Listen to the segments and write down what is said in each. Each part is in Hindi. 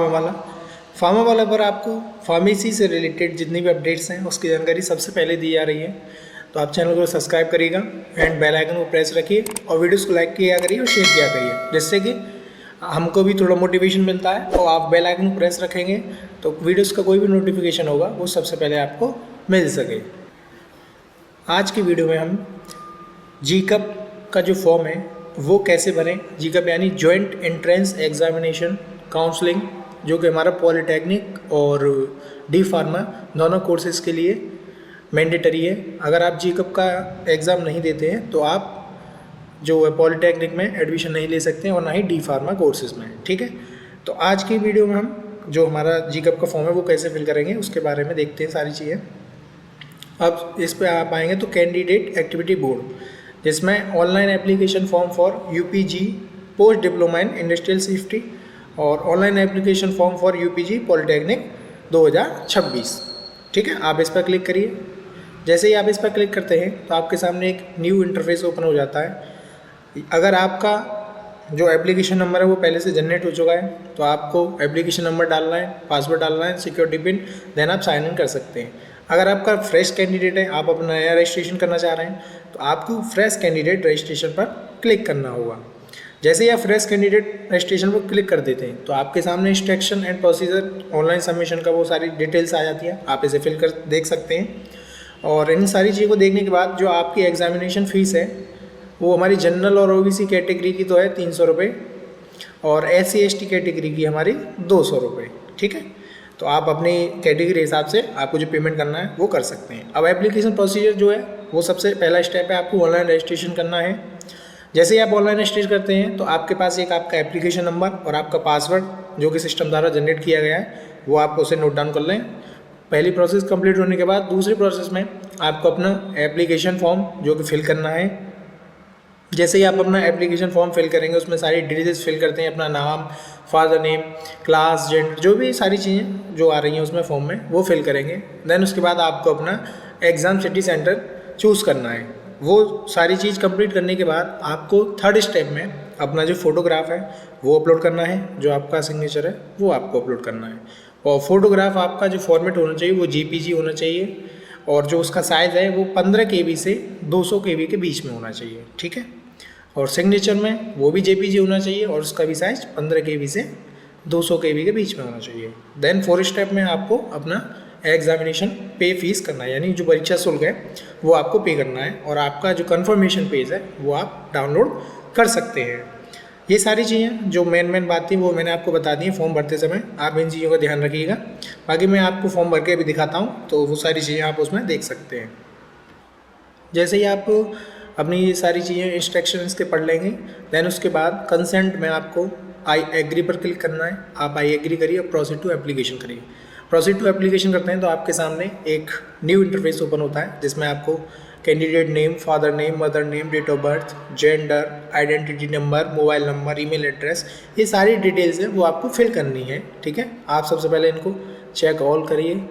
वाला फार्मा वाला पर आपको फार्मेसी से रिलेटेड जितनी भी अपडेट्स हैं उसकी जानकारी सबसे पहले दी जा रही है। तो आप चैनल को सब्सक्राइब करिएगा एंड बेल आइकन को प्रेस रखिए और वीडियोस को लाइक किया करिए और शेयर किया करिए, जिससे कि हमको भी थोड़ा मोटिवेशन मिलता है। और आप बेल आइकन को प्रेस रखेंगे तो वीडियोस का कोई भी नोटिफिकेशन होगा वो सबसे पहले आपको मिल सके। आज की वीडियो में हम जीकप का जो फॉर्म है वो कैसे भरें। जीकप यानी जॉइंट एंट्रेंस एग्जामिनेशन काउंसलिंग, जो कि हमारा पॉलिटेक्निक और डी फार्मा दोनों कोर्सेज़ के लिए मैंडेटरी है। अगर आप जीकप का एग्ज़ाम नहीं देते हैं तो आप जो है पॉलिटेक्निक में एडमिशन नहीं ले सकते हैं और ना ही डी फार्मा कोर्सेज़ में। ठीक है, तो आज की वीडियो में हम जो हमारा जीकप का फॉर्म है वो कैसे फिल करेंगे उसके बारे में देखते हैं सारी चीज़ें। अब इस पर आप आएंगे तो कैंडिडेट एक्टिविटी बोर्ड, जिसमें online application form for UPG post diploma in industrial safety और online application form for UPG polytechnic 2026। ठीक है, आप इस पर क्लिक करिए। जैसे ही आप इस पर क्लिक करते हैं तो आपके सामने एक न्यू इंटरफेस ओपन हो जाता है। अगर आपका जो एप्लीकेशन नंबर है वो पहले से जनरेट हो चुका है तो आपको एप्लीकेशन नंबर डालना है, पासवर्ड डालना है, सिक्योरिटी पिन, देन आप साइन इन कर सकते हैं। अगर आपका फ्रेश कैंडिडेट है, आप अपना नया रजिस्ट्रेशन करना चाह रहे हैं तो आपको फ्रेश कैंडिडेट रजिस्ट्रेशन पर क्लिक करना होगा। जैसे ही आप फ्रेश कैंडिडेट रजिस्ट्रेशन पर क्लिक कर देते हैं तो आपके सामने instruction and procedure online submission का वो सारी डिटेल्स आ जाती है, आप इसे फिल कर देख सकते हैं। और इन सारी चीज़ों को देखने के बाद जो आपकी एग्जामिनेशन फ़ीस है वो हमारी जनरल और ओबीसी कैटेगरी की तो है 300 रुपये और SC/ST कैटेगरी की हमारी 200 रुपये। ठीक है, तो आप अपनी कैटेगरी हिसाब से आपको जो पेमेंट करना है वो कर सकते हैं। अब एप्लीकेशन प्रोसीजर जो है वो सबसे पहला स्टेप है, आपको ऑनलाइन रजिस्ट्रेशन करना है। जैसे ही आप ऑनलाइन रजिस्ट्रेशन करते हैं तो आपके पास एक आपका एप्लीकेशन नंबर और आपका पासवर्ड जो कि सिस्टम द्वारा जनरेट किया गया है वो आप उसे नोट डाउन कर लें। पहली प्रोसेस कंप्लीट होने के बाद दूसरी प्रोसेस में आपको अपना एप्लीकेशन फॉर्म जो कि फिल करना है। जैसे ही आप अपना एप्लीकेशन फॉर्म फिल करेंगे उसमें सारी डिटेल्स फिल करते हैं, अपना नाम, फादर नेम, क्लास, जेंडर, जो भी सारी चीज़ें जो आ रही हैं उसमें फॉर्म में वो फिल करेंगे। देन उसके बाद आपको अपना एग्ज़ाम सिटी सेंटर चूज़ करना है। वो सारी चीज़ कंप्लीट करने के बाद आपको थर्ड स्टेप में अपना जो फ़ोटोग्राफ है वो अपलोड करना है, जो आपका सिग्नेचर है वो आपको अपलोड करना है। और फोटोग्राफ आपका जो फॉर्मेट होना चाहिए वो JPG होना चाहिए और जो उसका साइज़ है वो 15 KB से 200 KB के बीच में होना चाहिए। ठीक है, और सिग्नेचर में वो भी JPG होना चाहिए और उसका भी साइज़ 15 KB से 200 KB के बीच में होना चाहिए। देन फोर्थ स्टेप में आपको अपना एग्जामिनेशन पे फीस करना है, यानी जो परीक्षा शुल्क है वो आपको पे करना है और आपका जो कन्फर्मेशन पेज है वो आप डाउनलोड कर सकते हैं। ये सारी चीज़ें जो मेन बात थी वो मैंने आपको बता दी है फॉर्म भरते समय, आप इन चीज़ों का ध्यान रखिएगा। बाकी मैं आपको फॉर्म भर के अभी दिखाता हूँ तो वो सारी चीज़ें आप उसमें देख सकते हैं। जैसे ही आप अपनी ये सारी चीज़ें इंस्ट्रक्शंस के पढ़ लेंगे देन उसके बाद कंसेंट में आपको आई एग्री पर क्लिक करना है। आप आई एग्री करिए और प्रोसीड टू एप्लीकेशन करिए। प्रोसीड टू एप्लीकेशन करते हैं तो आपके सामने एक न्यू इंटरफेस ओपन होता है जिसमें आपको candidate name, father name, mother name, date of birth, gender, identity number, mobile number, email address, ये सारी डिटेल्स है वो आपको फिल करनी है। ठीक है, आप सबसे पहले इनको चेक ऑल करिए।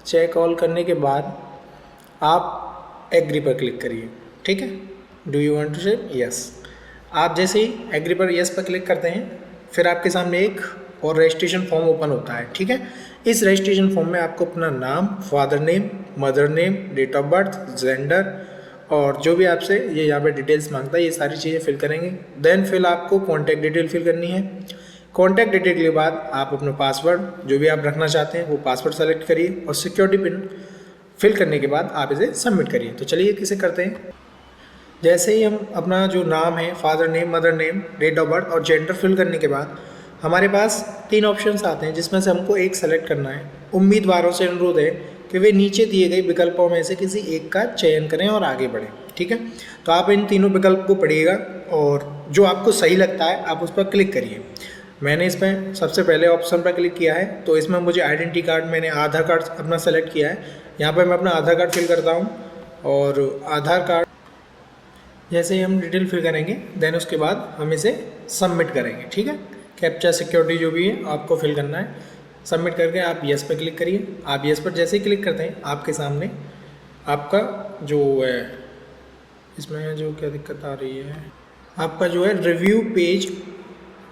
चेक ऑल करने के बाद आप एग्री पर क्लिक करिए। ठीक है, डू यू वांट टू से यस। आप जैसे ही एग्री पर यस पर क्लिक करते हैं फिर आपके सामने एक और रजिस्ट्रेशन फॉर्म ओपन होता है। ठीक है, इस रजिस्ट्रेशन फॉर्म में आपको अपना नाम, father name, mother name, date of birth, gender और जो भी आपसे ये यहाँ पे डिटेल्स मांगता है ये सारी चीज़ें फिल करेंगे। देन फिर आपको कॉन्टैक्ट डिटेल फिल करनी है। कॉन्टैक्ट डिटेल के बाद आप अपना पासवर्ड जो भी आप रखना चाहते हैं वो पासवर्ड सेलेक्ट करिए और सिक्योरिटी पिन फिल करने के बाद आप इसे सबमिट करिए। तो चलिए किसे करते हैं। जैसे ही हम अपना जो नाम है, father name, mother name, date of birth और जेंडर फिल करने के बाद हमारे पास 3 ऑप्शंस आते हैं जिसमें से हमको एक सेलेक्ट करना है। उम्मीदवारों से अनुरोध है कि वे नीचे दिए गए विकल्पों में से किसी एक का चयन करें और आगे बढ़ें। ठीक है, तो आप इन तीनों विकल्प को पढ़िएगा और जो आपको सही लगता है आप उस पर क्लिक करिए। मैंने इसमें सबसे पहले ऑप्शन पर क्लिक किया है तो इसमें मुझे आइडेंटिटी कार्ड, मैंने आधार कार्ड अपना सेलेक्ट किया है। यहाँ पर मैं अपना आधार कार्ड फिल करता हूँ और आधार कार्ड जैसे ही हम डिटेल फिल करेंगे देन उसके बाद हम इसे सबमिट करेंगे। ठीक है, कैप्चा, सिक्योरिटी जो भी है आपको फिल करना है। सबमिट करके आप यस पर क्लिक करिए। आप यस पर जैसे ही क्लिक करते हैं आपके सामने आपका जो है इसमें जो क्या दिक्कत आ रही है, आपका जो है रिव्यू पेज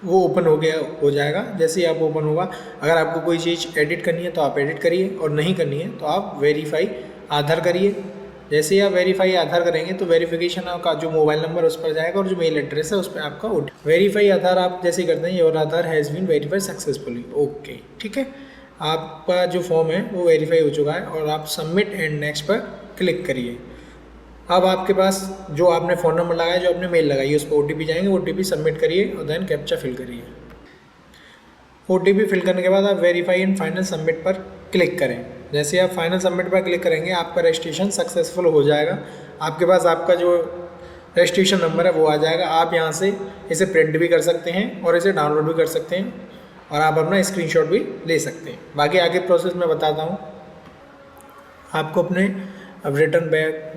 वो ओपन हो जाएगा। जैसे ही आप ओपन होगा, अगर आपको कोई चीज़ एडिट करनी है तो आप एडिट करिए, और नहीं करनी है तो आप वेरीफाई आधार करिए। जैसे ही आप वेरीफाई आधार करेंगे तो वेरिफिकेशन का जो मोबाइल नंबर उस पर जाएगा, और जो मेल एड्रेस है उस पर आपका वेरीफाई आधार आप जैसे ही करते हैं, your Aadhaar has been verified successfully, okay, ठीक है। आपका जो फॉर्म है वो वेरीफाई हो चुका है, और आप सबमिट एंड नेक्स्ट पर क्लिक करिए। अब आपके पास जो आपने फ़ोन नंबर लगाया, जो आपने मेल लगाई है, उस पर OTP जाएंगे, OTP सबमिट करिए और देन कैप्चा फिल करिए। OTP फिल करने के बाद आप वेरीफाई एंड फाइनल सबमिट पर क्लिक करें। जैसे आप फाइनल सबमिट पर क्लिक करेंगे, आपका रजिस्ट्रेशन सक्सेसफुल हो जाएगा। आपके पास आपका जो रजिस्ट्रेशन नंबर है वो आ जाएगा। आप यहाँ से इसे प्रिंट भी कर सकते हैं और इसे डाउनलोड भी कर सकते हैं, और आप अपना स्क्रीनशॉट भी ले सकते हैं। बाकी आगे प्रोसेस मैं बताता हूँ। आपको अपने अब रिटर्न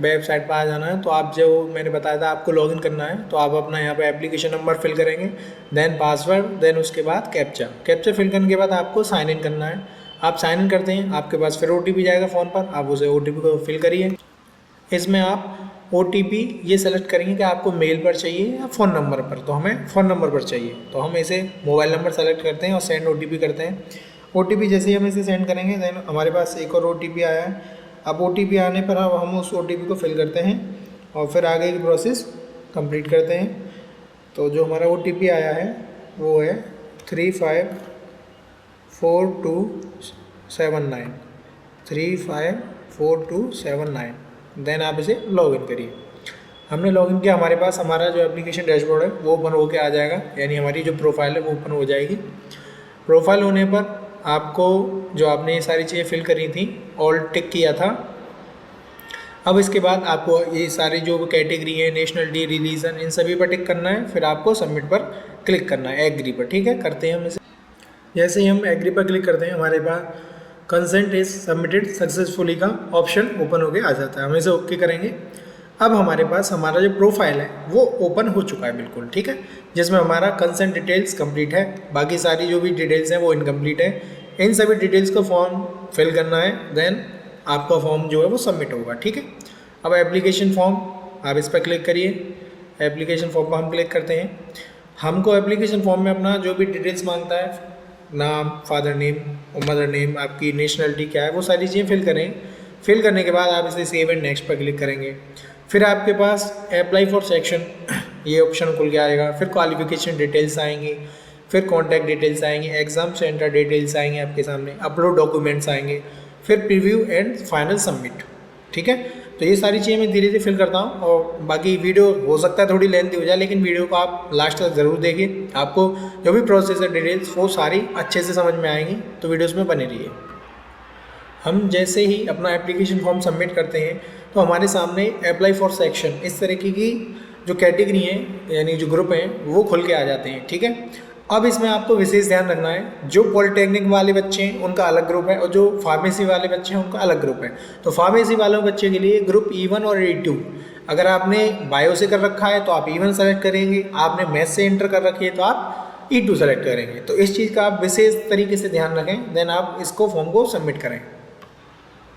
वेबसाइट पर आ जाना है, तो आप जो मैंने बताया था आपको लॉगिन करना है, तो आप अपना यहाँ पे एप्लीकेशन नंबर फिल करेंगे, देन पासवर्ड, देन उसके बाद कैप्चा फिल करने के बाद आपको साइन इन करना है। आप साइन इन करते हैं, आपके पास फिर OTP जाएगा फ़ोन पर, आप उसे OTP को फिल करिए। इसमें आप OTP ये सेलेक्ट करेंगे कि आपको मेल पर चाहिए या फ़ोन नंबर पर, तो हमें फ़ोन नंबर पर चाहिए, तो हम इसे मोबाइल नंबर सेलेक्ट करते हैं और सेंड OTP करते हैं। OTP जैसे ही हम इसे सेंड करेंगे, देन हमारे पास एक और OTP आया है। अब OTP आने पर हम उस OTP को फिल करते हैं और फिर आगे की प्रोसेस कंप्लीट करते हैं। तो जो हमारा OTP आया है वो है 354279, 354279। देन आप इसे लॉगिन करिए। हमने लॉगिन किया, हमारे पास हमारा जो एप्लीकेशन डैशबोर्ड है वो ओपन होकर आ जाएगा, यानी हमारी जो प्रोफाइल है वो ओपन हो जाएगी। प्रोफाइल होने पर आपको जो आपने ये सारी चीज़ें फिल करी थी, ऑल टिक किया था। अब इसके बाद आपको ये सारी जो कैटेगरी है, नेशनलिटी, रिलीजन, इन सभी पर टिक करना है। फिर आपको सबमिट पर क्लिक करना है, एग्री पर, ठीक है। करते हैं हम इसे। जैसे ही हम एग्री पर क्लिक करते हैं, हमारे पास कंसेंट इज सबमिटेड सक्सेसफुली का ऑप्शन ओपन होके आ जाता है। हम इसे ओके करेंगे। अब हमारे पास हमारा जो प्रोफाइल है वो ओपन हो चुका है बिल्कुल, ठीक है, जिसमें हमारा कंसेंट डिटेल्स कंप्लीट है, बाकी सारी जो भी डिटेल्स हैं वो इनकम्प्लीट है। इन सभी डिटेल्स को फॉर्म फिल करना है, देन आपका फॉर्म जो है वो सबमिट होगा, ठीक है। अब एप्लीकेशन फॉर्म, आप इस पर क्लिक करिए। एप्लीकेशन फॉर्म पर हम क्लिक करते हैं। हमको एप्लीकेशन फॉर्म में अपना जो भी डिटेल्स मांगता है, नाम, फादर नेम और मदर नेम, आपकी नेशनलिटी क्या है, वो सारी चीज़ें फिल करें। फिल करने के बाद आप इसे सेव एंड नेक्स्ट पर क्लिक करेंगे। फिर आपके पास अप्लाई फॉर सेक्शन ये ऑप्शन खुल के आएगा। फिर क्वालिफिकेशन डिटेल्स आएंगी, फिर कॉन्टैक्ट डिटेल्स आएंगी, एग्ज़ाम सेंटर डिटेल्स आएंगे आपके सामने, अपलोड डॉक्यूमेंट्स आएंगे, फिर प्रीव्यू एंड फाइनल सबमिट, ठीक है। तो ये सारी चीज़ें मैं धीरे धीरे फिल करता हूँ, और बाकी वीडियो हो सकता है थोड़ी लेंथी हो जाए, लेकिन वीडियो को आप लास्ट तक ज़रूर देखिए। आपको जो भी प्रोसेस है, डिटेल्स, वो सारी अच्छे से समझ में आएंगी, तो वीडियोज़ में बने रहिए। हम जैसे ही अपना एप्लीकेशन फॉर्म सबमिट करते हैं, तो हमारे सामने अप्लाई फॉर सेक्शन, इस तरीके की जो कैटेगरी है, यानी जो ग्रुप हैं, वो खुल के आ जाते हैं, ठीक है। अब इसमें आपको विशेष ध्यान रखना है, जो पॉलिटेक्निक वाले बच्चे हैं उनका अलग ग्रुप है, और जो फार्मेसी वाले बच्चे हैं उनका अलग ग्रुप है। तो फार्मेसी वालों बच्चे के लिए ग्रुप E1 और E2। अगर आपने बायो से कर रखा है तो आप E1 सेलेक्ट करेंगे, आपने मैथ्स से इंटर कर रखी है तो आप E2 सेलेक्ट करेंगे। तो इस चीज़ का आप विशेष तरीके से ध्यान रखें, देन आप इसको फॉर्म को सबमिट करें।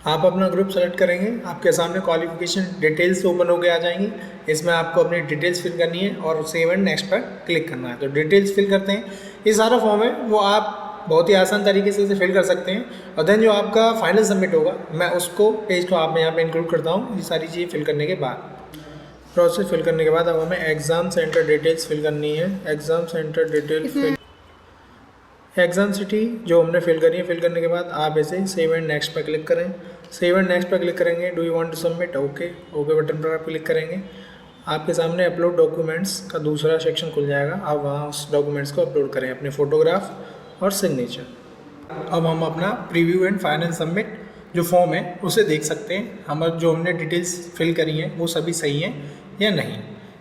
आप अपना ग्रुप सेलेक्ट करेंगे, आपके सामने क्वालिफिकेशन डिटेल्स ओपन होकर आ जाएंगी। इसमें आपको अपनी डिटेल्स फिल करनी है और सेव एंड नेक्स्ट पर क्लिक करना है। तो डिटेल्स फिल करते हैं। ये सारा फॉर्म है वो आप बहुत ही आसान तरीके से इसे फिल कर सकते हैं, और देन जो आपका फाइनल सबमिट होगा, मैं उसको पेज को आप यहाँ पे इंक्लूड करता हूँ। ये सारी चीज़ें फिल करने के बाद, प्रोसेस फिल करने के बाद अब हमें एग्ज़ाम सेंटर डिटेल्स फिल करनी है। Exam centre detail fill, exam city जो हमने फिल करी है, फिल करने के बाद आप इसे सेव एंड नेक्स्ट पर क्लिक करें। सेव एंड नेक्स्ट पर क्लिक करेंगे। Do you want to submit, okay, okay button पर आप क्लिक करेंगे। आपके सामने अपलोड डॉक्यूमेंट्स का दूसरा सेक्शन खुल जाएगा। आप वहाँ उस डॉक्यूमेंट्स को अपलोड करें, अपने फ़ोटोग्राफ और सिग्नेचर। अब हम अपना प्रीव्यू एंड फाइनल सबमिट जो फॉर्म है उसे देख सकते हैं। हम जो हमने डिटेल्स फिल करी हैं वो सभी सही हैं या नहीं,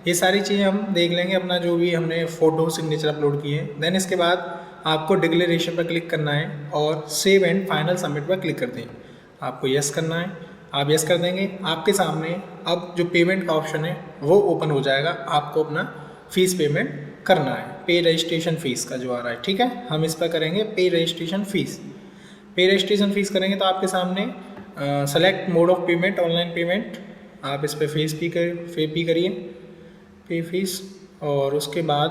ये सारी चीज़ें हम देख लेंगे। अपना जो भी हमने फ़ोटो सिग्नेचर अपलोड किए हैं, देन इसके बाद आपको डिक्लेरेशन पर क्लिक करना है और सेव एंड फाइनल सबमिट पर क्लिक करते हैं। आपको यस करना है, आप यस कर देंगे। आपके सामने अब जो पेमेंट का ऑप्शन है वो ओपन हो जाएगा। आपको अपना फ़ीस पेमेंट करना है, पे रजिस्ट्रेशन फ़ीस का जो आ रहा है, ठीक है। हम इस पर करेंगे पे रजिस्ट्रेशन फ़ीस। पे रजिस्ट्रेशन फ़ीस करेंगे तो आपके सामने select mode of payment, online payment, आप इस पर पे करिए, पे फीस, और उसके बाद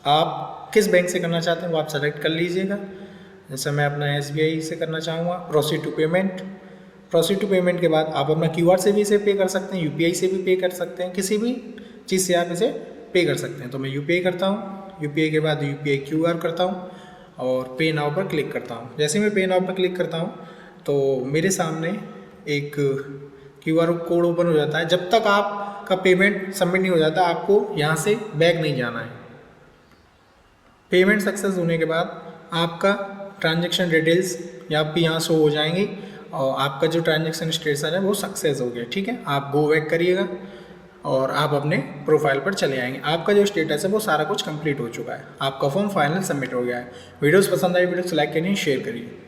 आप किस बैंक से करना चाहते हैं वो आप सेलेक्ट कर लीजिएगा। जैसे मैं अपना SBI से करना चाहूँगा, proceed to payment. Proceed to payment के बाद आप अपना QR से भी इसे पे कर सकते हैं, UPI से भी पे कर सकते हैं, किसी भी चीज़ से आप इसे पे कर सकते हैं। तो मैं UPI करता हूँ, UPI के बाद UPI QR करता हूँ और पे नाउ पर क्लिक करता हूँ। जैसे मैं पे नाउ पर क्लिक करता हूँ तो मेरे सामने एक QR कोड ओपन हो जाता है। जब तक आपका पेमेंट सबमिट नहीं हो जाता आपको यहाँ से बैक नहीं जाना है। पेमेंट सक्सेस होने के बाद आपका ट्रांजैक्शन डिटेल्स आपकी यहाँ शो हो जाएंगी और आपका जो ट्रांजैक्शन स्टेटस है वो सक्सेस हो गया। ठीक है, आप गो बैक करिएगा और आप अपने प्रोफाइल पर चले आएंगे। आपका जो स्टेटस है वो सारा कुछ कंप्लीट हो चुका है, आपका फॉर्म फाइनल सबमिट हो गया है। वीडियोस पसंद आई, वीडियो को लाइक करिए, शेयर करिए।